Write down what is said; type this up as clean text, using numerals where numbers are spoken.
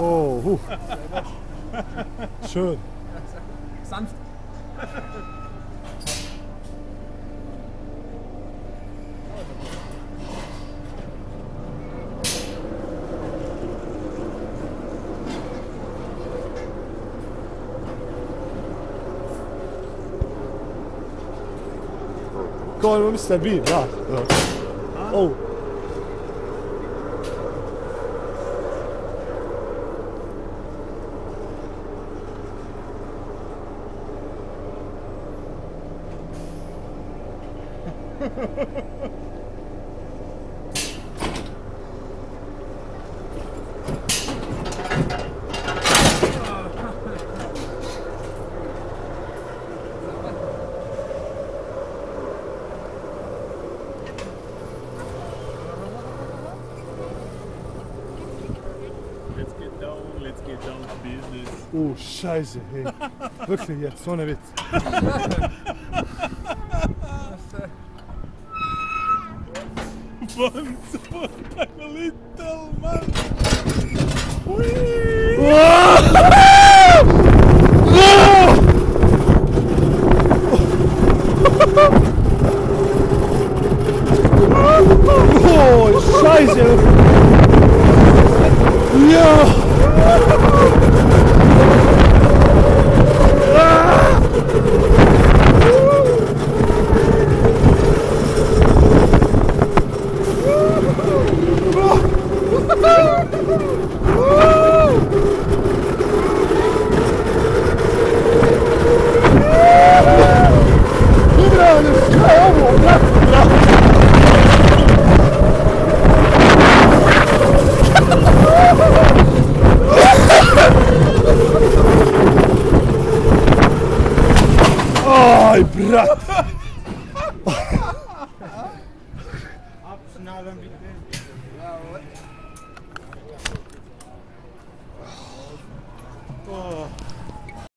Oh, schön. Sanft. Go on, Mr. Bean, ja. Oh. Let's get down to business. Oh, Scheiße, hey. Wirklich jetzt, ohne Witz. Once upon a little man. Oh, Scheiße. Ja. Oj, brat!